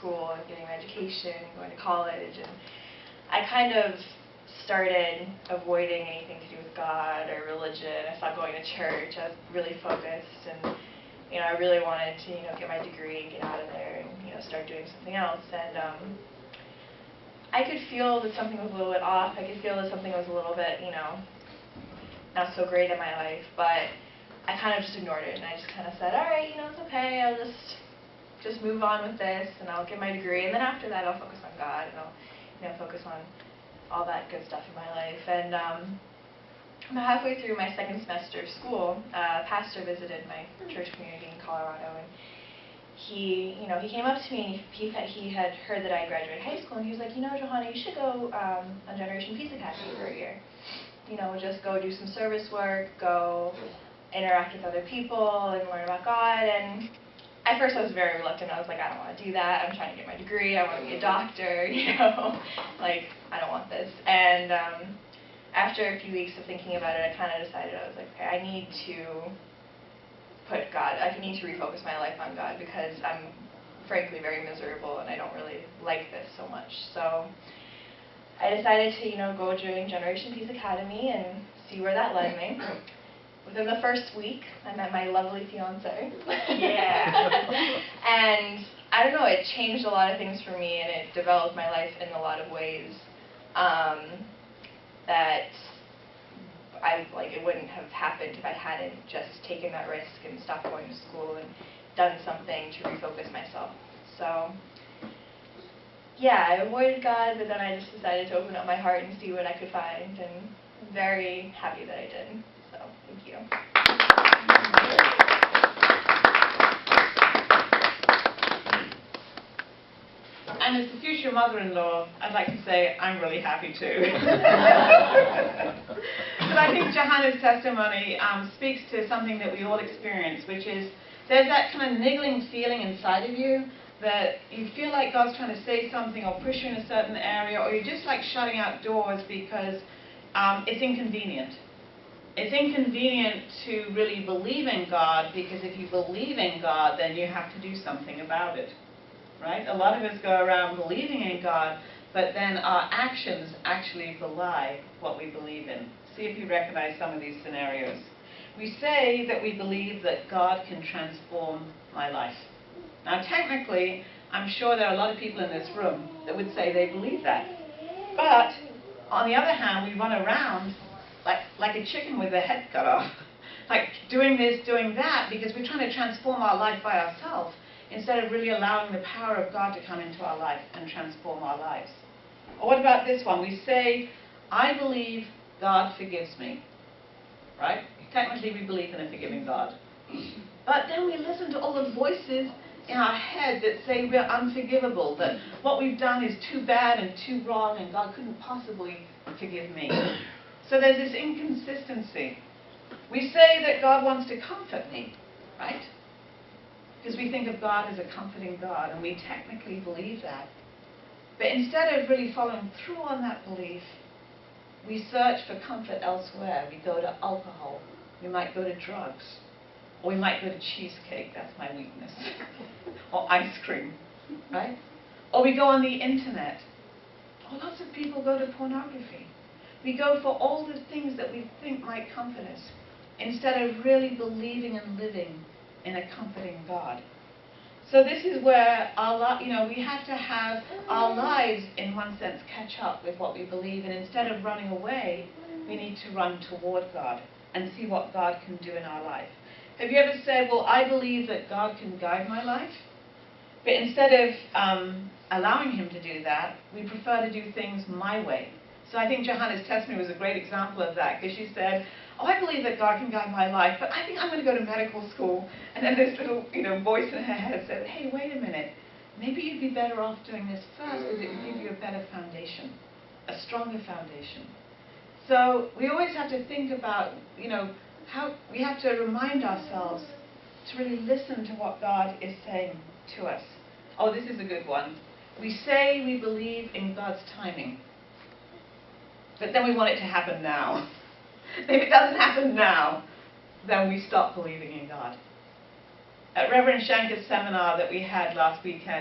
school and getting an education and going to college, and I kind of started avoiding anything to do with God or religion. I stopped going to church. I was really focused, and I really wanted to get my degree and get out of there and start doing something else. And I could feel that something was a little bit off. I could feel that something was a little bit not so great in my life, but I kind of just ignored it, and I just kind of said, all right, it's okay, I'll just move on with this, and I'll get my degree, and then after that I'll focus on God, and I'll focus on all that good stuff in my life. And about halfway through my second semester of school, a pastor visited my church community in Colorado, and he came up to me, and he had heard that I graduated high school, and he was like, Johanna, you should go on Generation Peace Academy for a year. Just go do some service work, go interact with other people and learn about God. And at first I was very reluctant. I was like, I don't want to do that. I'm trying to get my degree. I want to be a doctor, like, I don't want this. And after a few weeks of thinking about it, I kind of decided, I was like, okay, I need to refocus my life on God, because I'm frankly very miserable and I don't really like this so much. So I decided to, go join Generation Peace Academy and see where that led me. Within the first week, I met my lovely fiance. Yeah. And I don't know, it changed a lot of things for me, and it developed my life in a lot of ways that it wouldn't have happened if I hadn't just taken that risk and stopped going to school and done something to refocus myself. So yeah, I avoided God, but then I just decided to open up my heart and see what I could find, and I'm very happy that I did. So, thank you. And as the future mother-in-law, I'd like to say I'm really happy too. But I think Johanna's testimony speaks to something that we all experience, which is there's that kind of niggling feeling inside of you that you feel like God's trying to say something or push you in a certain area, or you're just like shutting out doors because it's inconvenient. It's inconvenient to really believe in God, because if you believe in God, then you have to do something about it, right? A lot of us go around believing in God, but then our actions actually belie what we believe in. See if you recognize some of these scenarios. We say that we believe that God can transform my life. Now, technically, I'm sure there are a lot of people in this room that would say they believe that. But, on the other hand, we run around like a chicken with their head cut off, like doing this, doing that, because we're trying to transform our life by ourselves, instead of really allowing the power of God to come into our life and transform our lives. Or what about this one? We say, I believe God forgives me, right? Technically, we believe in a forgiving God. But then we listen to all the voices in our head that say we're unforgivable, that what we've done is too bad and too wrong, and God couldn't possibly forgive me. So there's this inconsistency. We say that God wants to comfort me, right? Because we think of God as a comforting God, and we technically believe that. But instead of really following through on that belief, we search for comfort elsewhere. We go to alcohol. We might go to drugs. Or we might go to cheesecake. That's my weakness. Or ice cream, right? Or we go on the internet. Or lots of people go to pornography. We go for all the things that we think might comfort us, instead of really believing and living in a comforting God. So this is where we have to have our lives, in one sense, catch up with what we believe, and instead of running away, we need to run toward God and see what God can do in our life. Have you ever said, well, I believe that God can guide my life, but instead of allowing Him to do that, we prefer to do things my way. So I think Johanna's testimony was a great example of that, because she said, oh, I believe that God can guide my life, but I think I'm going to go to medical school. And then this little voice in her head said, hey, wait a minute. Maybe you'd be better off doing this first, because it would give you a better foundation, a stronger foundation. So we always have to think about, how we have to remind ourselves to really listen to what God is saying to us. Oh, this is a good one. We say we believe in God's timing, but then we want it to happen now. If it doesn't happen now, then we stop believing in God. At Reverend Shanker's seminar that we had last weekend,